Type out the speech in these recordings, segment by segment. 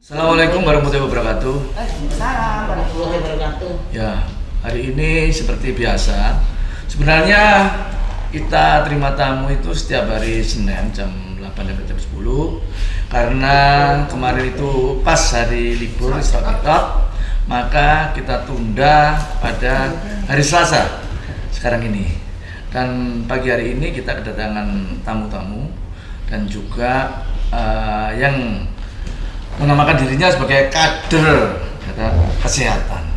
Assalamualaikum warahmatullahi wabarakatuh. Waalaikumsalam warahmatullahi wabarakatuh. Ya, hari ini seperti biasa. Sebenarnya kita terima tamu itu setiap hari Senin jam 8 sampai jam 10. Karena kemarin itu pas hari libur Isra Mi'raj, maka kita tunda pada hari Selasa sekarang ini. Dan pagi hari ini kita kedatangan tamu-tamu dan juga yang menamakan dirinya sebagai kader kesehatan,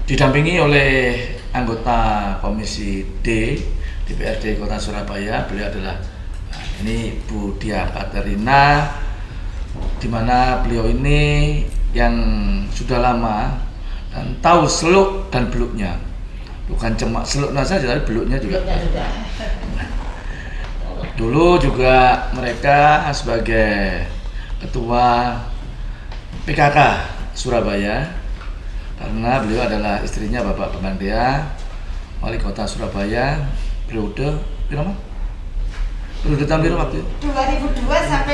didampingi oleh anggota Komisi D DPRD Kota Surabaya. Beliau adalah ini Bu Dia Katerina, di mana beliau ini yang sudah lama dan tahu seluk dan beluknya, bukan cuma seluknya saja tapi beluknya juga. Dulu juga mereka sebagai Ketua PKK Surabaya, karena beliau adalah istrinya Bapak Pemandea, Wali Kota Surabaya periode berapa? Periode tahun berapa waktu itu? 2002 sampai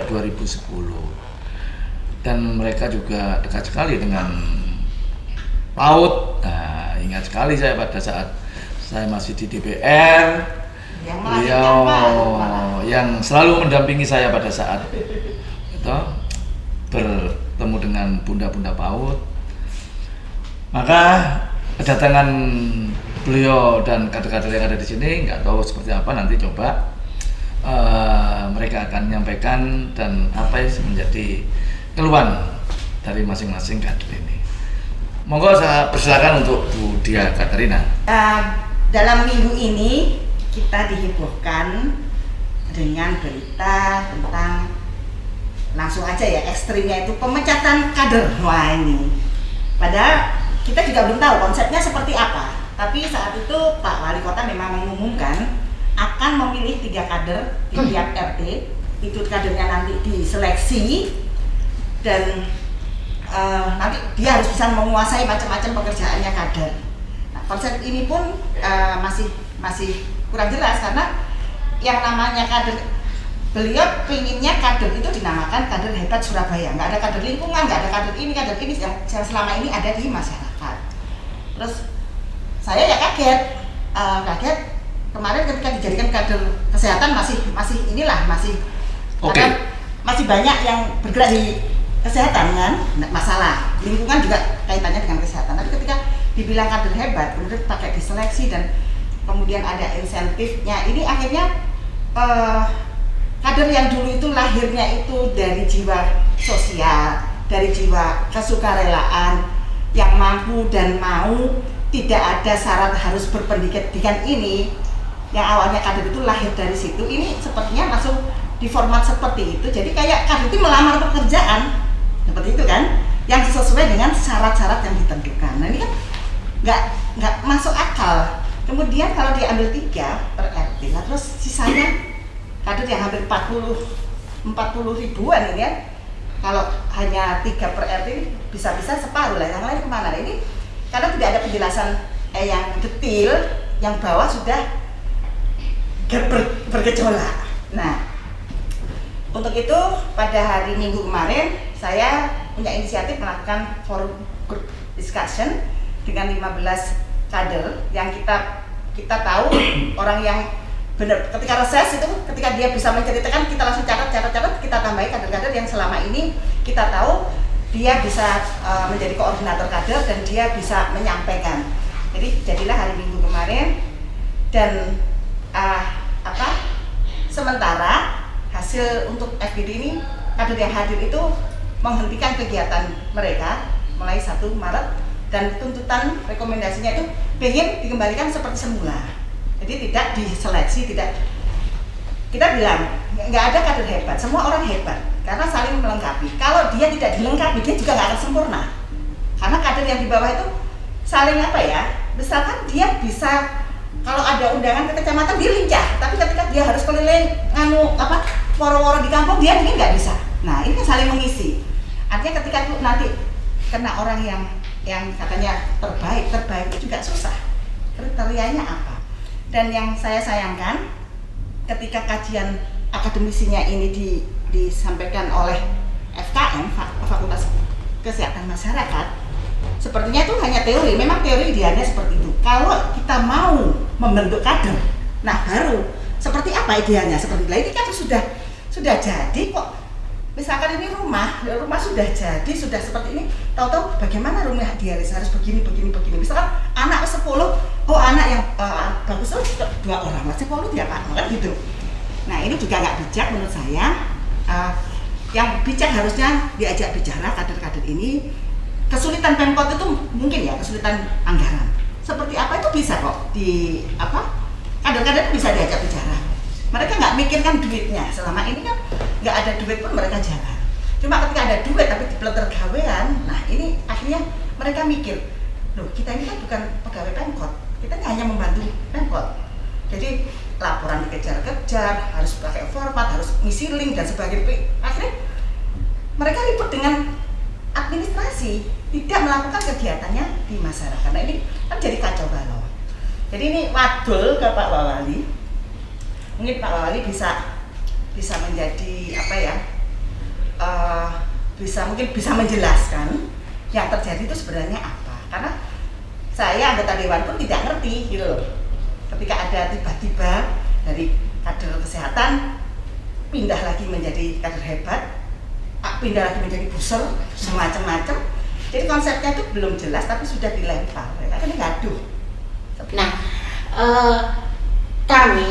2010. Dan mereka juga dekat sekali dengan PAUD. Nah, ingat sekali saya pada saat saya masih di DPR, beliau yang selalu mendampingi saya pada saat itu bertemu dengan bunda-bunda PAUD. Maka kedatangan beliau dan kader-kader yang ada di sini nggak tahu seperti apa, nanti coba mereka akan menyampaikan dan apa yang menjadi keluhan dari masing-masing kader ini. Monggo saya persilakan untuk Bu Dia Katerina. Dalam minggu ini kita dihebohkan dengan berita tentang, langsung aja ya, ekstrimnya itu pemecatan kader. Wah, ini padahal kita juga belum tahu konsepnya seperti apa, tapi saat itu Pak Wali Kota memang mengumumkan akan memilih 3 kader di tiap RT. Itu kadernya nanti diseleksi dan nanti dia harus bisa menguasai macam-macam pekerjaannya kader. Nah, konsep ini pun masih kurang jelas, karena yang namanya kader, beliau pinginnya kader itu dinamakan kader hebat Surabaya. Nggak ada kader lingkungan, nggak ada kader ini yang selama ini ada di masyarakat. Terus saya ya kaget kemarin ketika dijadikan kader kesehatan, masih Okay. karena masih banyak yang bergerak di kesehatan kan, masalah lingkungan juga kaitannya dengan kesehatan. Tapi ketika dibilang kader hebat, kemudian pakai diseleksi dan kemudian ada insentifnya, ini akhirnya kader yang dulu itu lahirnya itu dari jiwa sosial, dari jiwa kesukarelaan, yang mampu dan mau, tidak ada syarat harus berpendidikan ini, yang awalnya kader itu lahir dari situ, ini sepertinya langsung di format seperti itu. Jadi kayak kader itu melamar pekerjaan seperti itu kan, yang sesuai dengan syarat-syarat yang ditentukan. Nah, ini kan nggak masuk akal. Kemudian kalau diambil 3 per RT, nah terus sisanya kader yang hampir 40 ribuan ini kan, kalau hanya 3 per RT bisa-bisa separuh lah, yang lain kemana? Nah, ini karena tidak ada penjelasan yang detail, yang bawah sudah bergejolak. Nah, untuk itu pada hari Minggu kemarin saya punya inisiatif melakukan forum group discussion dengan 15 kader yang kita tahu orang yang benar ketika reses itu, ketika dia bisa menceritakan, kita langsung catat, kita tambahi kader-kader yang selama ini kita tahu dia bisa menjadi koordinator kader dan dia bisa menyampaikan. Jadi jadilah hari Minggu kemarin, dan sementara hasil untuk FGD ini, kader yang hadir itu menghentikan kegiatan mereka mulai 1 Maret, dan tuntutan rekomendasinya itu pengen dikembalikan seperti semula. Jadi tidak diseleksi, tidak, kita bilang nggak ada kader hebat, semua orang hebat karena saling melengkapi. Kalau dia tidak dilengkapi, dia juga nggak akan sempurna. Karena kader yang di bawah itu saling misalkan dia bisa, kalau ada undangan ke kecamatan dia lincah, tapi ketika dia harus keliling woro-woro di kampung, dia mungkin nggak bisa. Nah, ini kan saling mengisi. Artinya ketika itu nanti kena orang yang katanya terbaik itu juga susah. Kriterianya apa? Dan yang saya sayangkan, ketika kajian akademisinya ini disampaikan oleh FKM, Fakultas Kesehatan Masyarakat, sepertinya itu hanya teori. Memang teori idealnya seperti itu. Kalau kita mau membentuk kader, nah baru seperti apa idealnya? Seperti ini kan sudah jadi kok. Misalkan ini rumah sudah jadi, sudah seperti ini. Tahu-tahu bagaimana rumah idealis harus begini. Misalkan anak 10, anak yang bagus 2 orang, 10 ya Pak, kan gitu. Nah ini juga nggak bijak menurut saya. Yang bijak harusnya diajak bicara kader-kader ini. Kesulitan Pemkot itu mungkin ya kesulitan anggaran. Seperti apa itu bisa kok kader-kader itu bisa diajak bicara. Mereka nggak mikirkan duitnya. Selama ini kan nggak ada duit pun mereka jalan. Cuma ketika ada duit tapi dipeleter gawean, nah ini akhirnya mereka mikir, loh kita ini kan bukan pegawai Pemkot, kita ini hanya membantu Pemkot. Jadi laporan dikejar-kejar, harus pakai format, harus ngisi link dan sebagainya. Akhirnya mereka ribut dengan administrasi, tidak melakukan kegiatannya di masyarakat. Nah ini kan jadi kacau balau. Jadi ini wadul ke Pak Wawali. Mungkin Pak Wawali bisa menjadi bisa menjelaskan yang terjadi itu sebenarnya apa. Karena saya anggota dewan pun tidak ngerti gitu loh. Ketika ada tiba-tiba dari kader kesehatan pindah lagi menjadi kader hebat, pindah lagi menjadi buser, semacam-macam. Jadi konsepnya itu belum jelas tapi sudah dilempar. Akhirnya gaduh. Nah, kami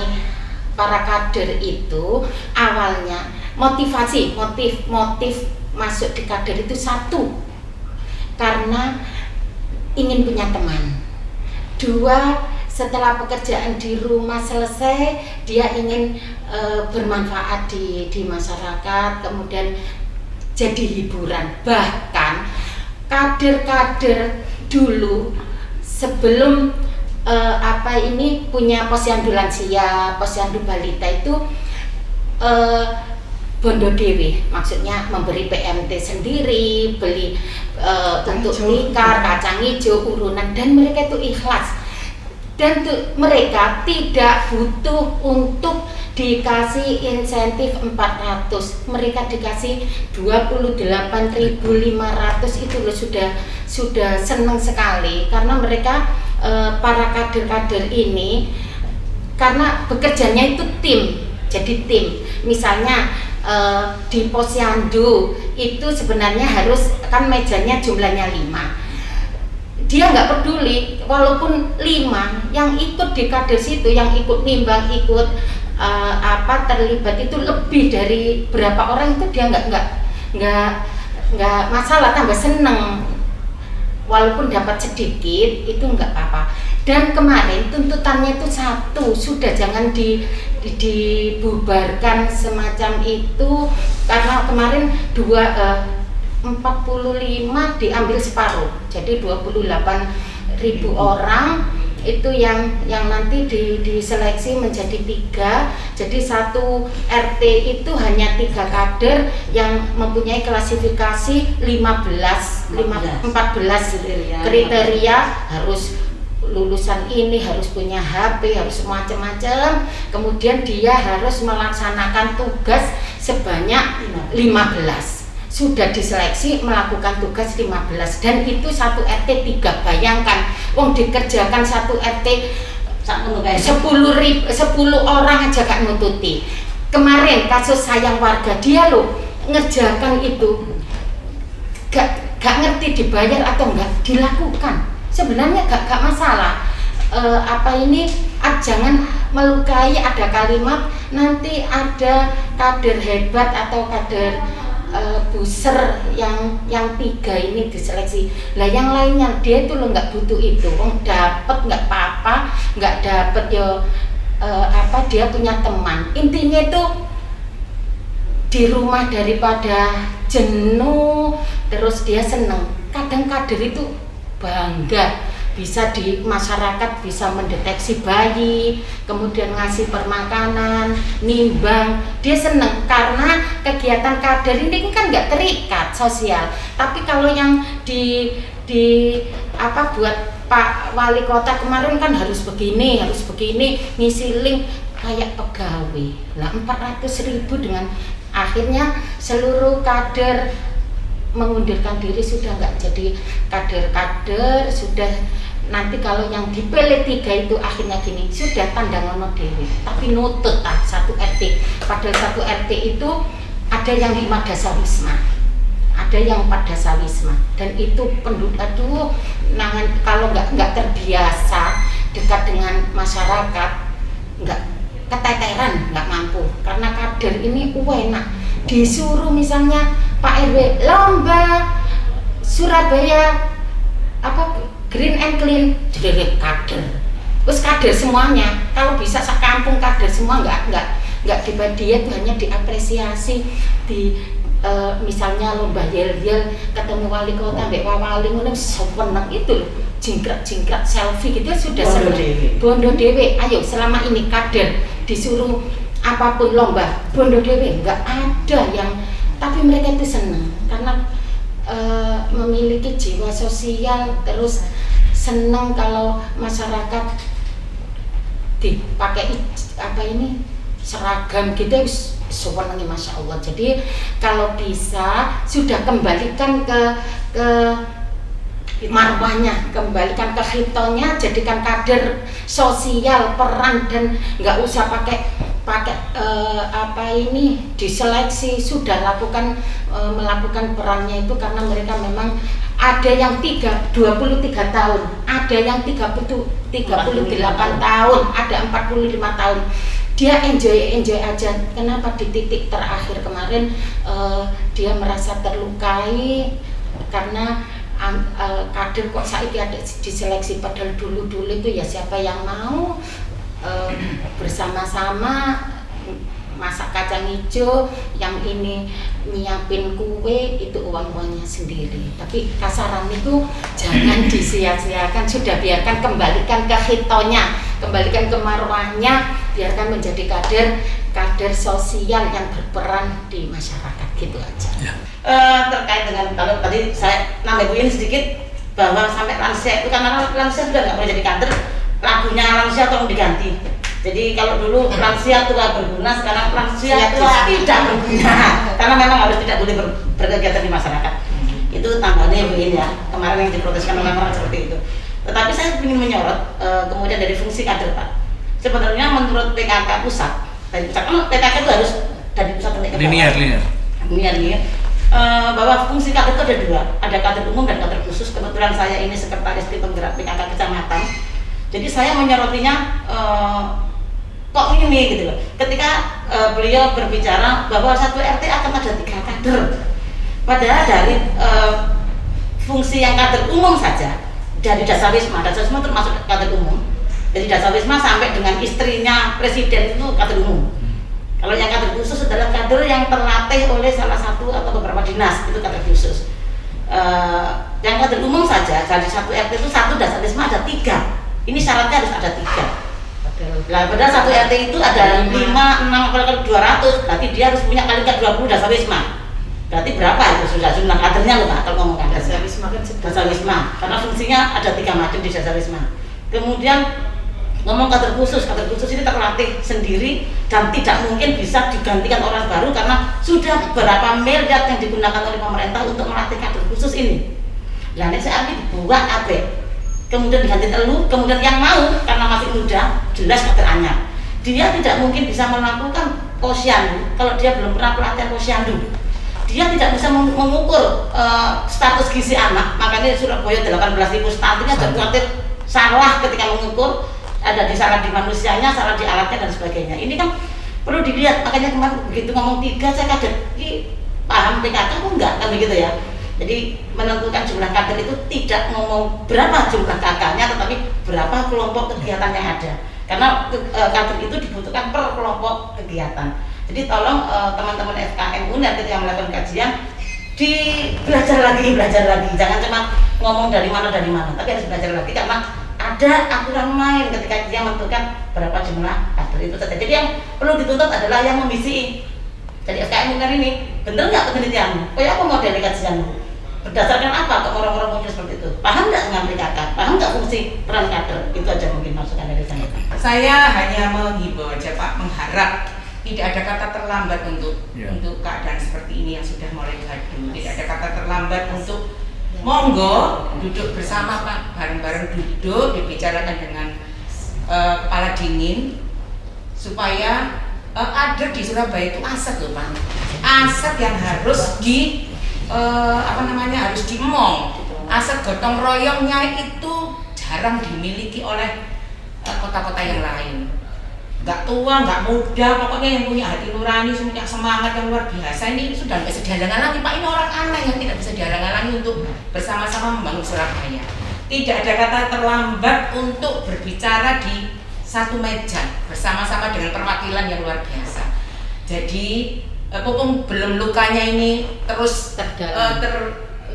para kader itu awalnya motif masuk di kader itu satu, karena ingin punya teman. 2, setelah pekerjaan di rumah selesai, dia ingin bermanfaat di masyarakat, kemudian jadi hiburan. Bahkan kader-kader dulu sebelum punya posyandu lansia, posyandu balita itu bondo dewe, maksudnya memberi PMT sendiri, beli untuk tikar, kacang hijau, urunan, dan mereka itu ikhlas. Dan mereka tidak butuh untuk dikasih insentif 400, mereka dikasih 28.500 itu loh, sudah senang sekali, karena mereka para kader-kader ini karena bekerjanya itu tim, jadi tim. Misalnya di posyandu itu sebenarnya harus kan mejanya jumlahnya 5. Dia nggak peduli walaupun 5 yang ikut di kader situ, yang ikut nimbang, ikut terlibat itu lebih dari berapa orang, itu dia nggak masalah, tambah seneng. Walaupun dapat sedikit itu nggak apa-apa. Dan kemarin tuntutannya itu satu, sudah jangan dibubarkan semacam itu, karena kemarin 45 diambil separuh, jadi 28.000 orang itu yang nanti diseleksi menjadi 3. Jadi satu RT itu hanya 3 kader yang mempunyai klasifikasi 14 kriteria, harus lulusan ini, harus punya HP, harus macam-macam. Kemudian dia harus melaksanakan tugas sebanyak 15. Sudah diseleksi melakukan tugas 15, dan itu satu RT 3. Bayangkan, dikerjakan satu RT 10 orang aja gak nututi. Kemarin kasus sayang warga, dia loh ngerjakan itu gak ngerti dibayar atau enggak, dilakukan. Sebenarnya gak masalah. Jangan melukai, ada kalimat nanti ada kader hebat atau kader buser yang 3 ini diseleksi. Lah yang lainnya dia itu lo nggak butuh itu, dapat nggak apa-apa, nggak dapat dia punya teman. Intinya itu di rumah daripada jenuh, terus dia seneng. Kadang kader itu bangga bisa di masyarakat, bisa mendeteksi bayi, kemudian ngasih permakanan, nimbang, dia seneng karena kegiatan kader ini kan nggak terikat sosial. Tapi kalau yang buat Pak Wali Kota kemarin kan harus begini, ngisi link kayak pegawai lah, 400.000 dengan akhirnya seluruh kader mengundurkan diri, sudah nggak jadi kader-kader, sudah nanti kalau yang dipilih 3 itu akhirnya gini, sudah tanda ngono dewe, tapi nutut satu RT, padahal satu RT itu ada yang 5 Dasawisma, ada yang 4 Dasawisma, dan itu penduduk, aduh, kalau nggak terbiasa dekat dengan masyarakat, nggak keteteran, nggak mampu, karena kader ini enak, disuruh misalnya Pak RW lomba Surabaya Green and Clean, jadi kader, terus kader semuanya, kalau bisa sekampung kader semua, nggak dibagi, dia itu hanya diapresiasi di misalnya lomba yel-yel ketemu wali kota, mbak wali ngono seneng itu loh, jingkrak selfie gitu sudah seneng. Bondo dewe, ayo selama ini kader disuruh apapun lomba bondo dewe, nggak ada yang, tapi mereka itu seneng karena memiliki jiwa sosial, terus seneng kalau masyarakat dipakai seragam gitu, sewenangnya Masya Allah. Jadi kalau bisa sudah kembalikan ke marwahnya, kembalikan ke khitonya, jadikan kader sosial, peran, dan nggak usah pakai diseleksi, sudah melakukan perannya itu, karena mereka memang ada yang 23 tahun, ada yang 38 tahun, ada 45 tahun. Dia enjoy aja. Kenapa di titik terakhir kemarin dia merasa terlukai karena kader kok saiki ada diseleksi, padahal dulu itu ya siapa yang mau bersama-sama masak kacang hijau, yang ini nyiapin kue, itu uang-uangnya sendiri. Tapi kasaran itu jangan disia-siakan, sudah biarkan, kembalikan ke hitonya, kembalikan ke marwahnya, biarkan menjadi kader sosial yang berperan di masyarakat, gitu aja. Ya. Terkait dengan kalau tadi saya nambahin sedikit bahwa sampai lansia itu, karena lansia sudah nggak boleh jadi kader, lagunya lansia tolong diganti. Jadi kalau dulu lansia tua berguna, sekarang lansia tua tidak berguna, karena memang harus tidak boleh berkegiatan di masyarakat. Itu tambahannya Bu In ya, kemarin yang diproteskan oleh orang seperti itu. Tetapi saya ingin menyorot kemudian dari fungsi kader Pak. Sebenarnya menurut PKK pusat, dari pusat kan PKK itu harus dari pusat sampai ke bawah. Linear. Bahwa fungsi kader itu ada 2, ada kader umum dan kader khusus. Kebetulan saya ini sekretaris tim penggerak PKK kecamatan. Jadi saya menyorotinya kok ini gitu loh. Ketika beliau berbicara bahwa satu RT akan ada 3 kader, padahal dari fungsi yang kader umum saja, dari Dasawisma termasuk kader umum. Jadi Dasawisma sampai dengan istrinya presiden itu kader umum. Kalau yang kader khusus adalah kader yang terlatih oleh salah satu atau beberapa dinas, itu kader khusus. Yang kader umum saja dari satu RT itu 1 Dasawisma ada 3. Ini syaratnya harus ada 3. Padahal satu RT itu ada 5, 6, apalagi 200, berarti dia harus punya kali 20 Dasawisma. Berarti berapa itu sudah jumlah kadernya loh Pak, kalau ngomong kader. Dasawisma, karena fungsinya ada 3 macam di Dasawisma. Kemudian ngomong kader khusus ini terlatih sendiri dan tidak mungkin bisa digantikan orang baru, karena sudah berapa miliar yang digunakan oleh pemerintah untuk melatih kader khusus ini. Nah ini saya dibuat kemudian diganti telu, kemudian yang mau karena masih muda, jelas kader anyar. Dia tidak mungkin bisa melakukan posyandu kalau dia belum pernah pelatihan posyandu. Dia tidak bisa mengukur status gizi anak. Makanya Surabaya 18.000 stuntingnya jadi khawatir salah ketika mengukur, ada salah di manusianya, salah di alatnya dan sebagainya. Ini kan perlu dilihat. Makanya kemarin begitu ngomong 3 saya kaget. Paham PKK kok enggak kan begitu ya. Jadi menentukan jumlah kader itu tidak ngomong berapa jumlah kakaknya, tetapi berapa kelompok kegiatan yang ada. Karena kader itu dibutuhkan per kelompok kegiatan. Jadi tolong teman-teman FKM UNER ketika melakukan kajian belajar lagi. Jangan cuma ngomong dari mana, tapi harus belajar lagi, karena ada aturan main ketika dia menentukan berapa jumlah kader itu saja. Jadi yang perlu dituntut adalah yang memisi. Jadi FKM UNER ini bener nggak penelitianmu? Kayak apa model kajianmu? Berdasarkan apa kok orang-orang muncul seperti itu? Paham nggak dengan PKK? Paham nggak fungsi peran kader? Itu aja mungkin masukan dari saya. Saya hanya menghimbau aja Pak, mengharap tidak ada kata terlambat untuk keadaan seperti ini yang sudah mulai gaduh. Tidak ada kata terlambat untuk monggo duduk bersama Pak, bareng-bareng duduk dibicarakan dengan kepala dingin supaya ada di Surabaya itu aset loh Pak, aset yang harus harus diemong. Aset gotong royongnya itu jarang dimiliki oleh kota-kota yang lain. Nggak tua, nggak muda, pokoknya yang punya hati nurani, punya semangat yang luar biasa, ini sudah nggak bisa dihalang-halangi Pak. Ini orang aneh yang tidak bisa dihalang-halangi untuk bersama-sama membangun Surabaya. Tidak ada kata terlambat untuk berbicara di satu meja bersama-sama dengan perwakilan yang luar biasa. Jadi pupung belum lukanya ini terus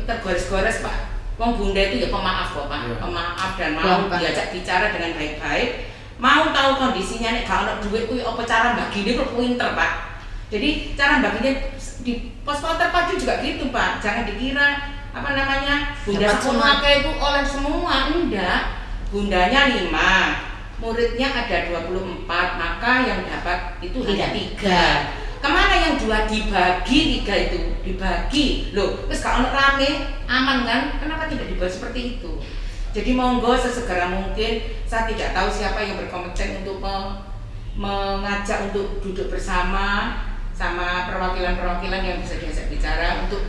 tergores-gores Pak. Wong Bunda itu ya pemaaf kok Pak, pemaaf dan mau diajak bicara dengan baik-baik. Mau tahu kondisinya nek gak ono duit kuwi apa cara mbagine kok pinter Pak. Jadi cara baginya di pos terpadu juga gitu Pak. Jangan dikira bunda semua kayak itu oleh semua, enggak. Bundanya 5, muridnya ada 24, maka yang dapat itu hanya 3. Kemana yang 2 dibagi, 3 itu dibagi. Loh, terus kalau rame aman kan? Kenapa tidak dibagi seperti itu? Jadi monggo sesegera mungkin, saya tidak tahu siapa yang berkompeten untuk mengajak untuk duduk bersama sama perwakilan-perwakilan yang bisa diajak bicara untuk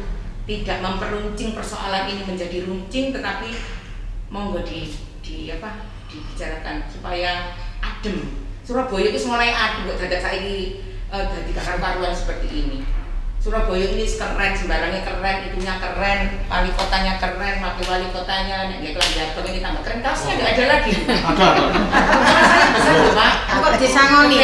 tidak memperuncing persoalan ini menjadi runcing, tetapi monggo dibicarakan supaya adem. Surabaya itu mulai adem, kok dadak saiki dadi karuan seperti ini. Surabaya ini keren, sembarangnya keren, itunya keren, wali kotanya keren, wakil wali kotanya, nek kelan Jabang ini tambah keren, kaosnya nggak ada lagi. Ada. Saya besar loh Pak. Kok disangoni?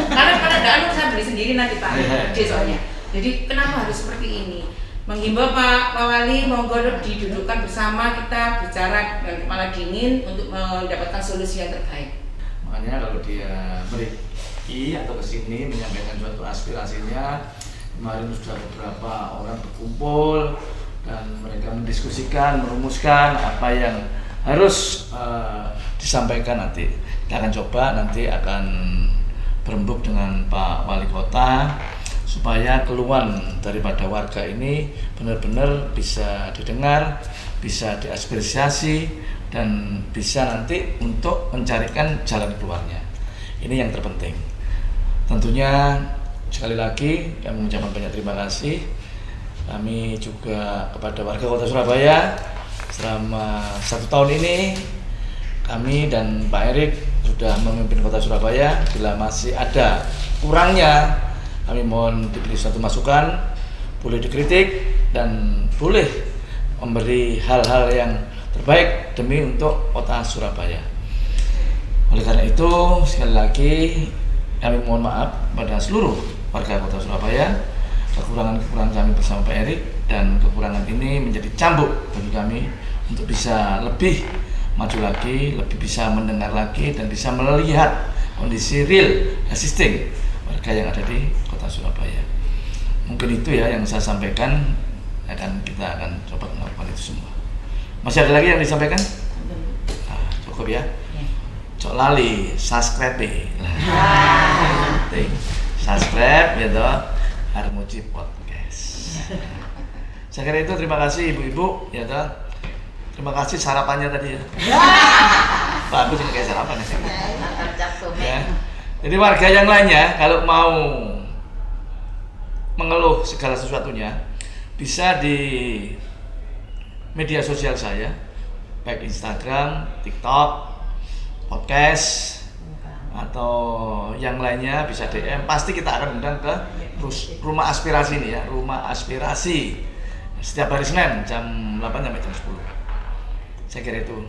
Karena ada saya beli sendiri nanti Pak, gede soalnya. Jadi kenapa harus seperti ini? Menghimbau Pak Wali, monggo didudukkan bersama kita bicara dengan kepala dingin untuk mendapatkan solusi yang terbaik. Makanya kalau dia pergi atau kesini menyampaikan suatu aspirasinya, kemarin sudah beberapa orang berkumpul dan mereka mendiskusikan, merumuskan apa yang harus disampaikan nanti. Kita akan coba nanti akan berembuk dengan Pak Wali Kota supaya keluhan daripada warga ini benar-benar bisa didengar, bisa diaspirasi dan bisa nanti untuk mencarikan jalan keluarnya. Ini yang terpenting. Tentunya sekali lagi kami mengucapkan banyak terima kasih. Kami juga kepada warga Kota Surabaya selama 1 tahun ini kami dan Pak Erik sudah memimpin Kota Surabaya. Bila masih ada kurangnya, kami mohon diberi suatu masukan, boleh dikritik dan boleh memberi hal-hal yang terbaik demi untuk Kota Surabaya. Oleh karena itu sekali lagi kami mohon maaf pada seluruh warga Kota Surabaya, kekurangan-kekurangan kami bersama Pak Erik, dan kekurangan ini menjadi cambuk bagi kami untuk bisa lebih maju lagi, lebih bisa mendengar lagi dan bisa melihat kondisi real existing warga yang ada di Kota Surabaya. Mungkin itu ya yang saya sampaikan, dan kita akan coba melakukan itu semua. Masih ada lagi yang disampaikan? Nah, cukup ya. Cok lali, subscribe subscribe ya toh Harmuji Podcast. Saya kira itu, terima kasih ibu-ibu ya toh. Terima kasih sarapannya tadi ya. Bagus ini kayak sarapan ya. Jadi warga yang lainnya kalau mau mengeluh segala sesuatunya bisa di media sosial saya, baik Instagram, TikTok, podcast atau yang lainnya bisa DM. Pasti kita akan undang ke rumah aspirasi ini ya, rumah aspirasi setiap hari Senin jam 8 sampai jam 10. Saya kira itu.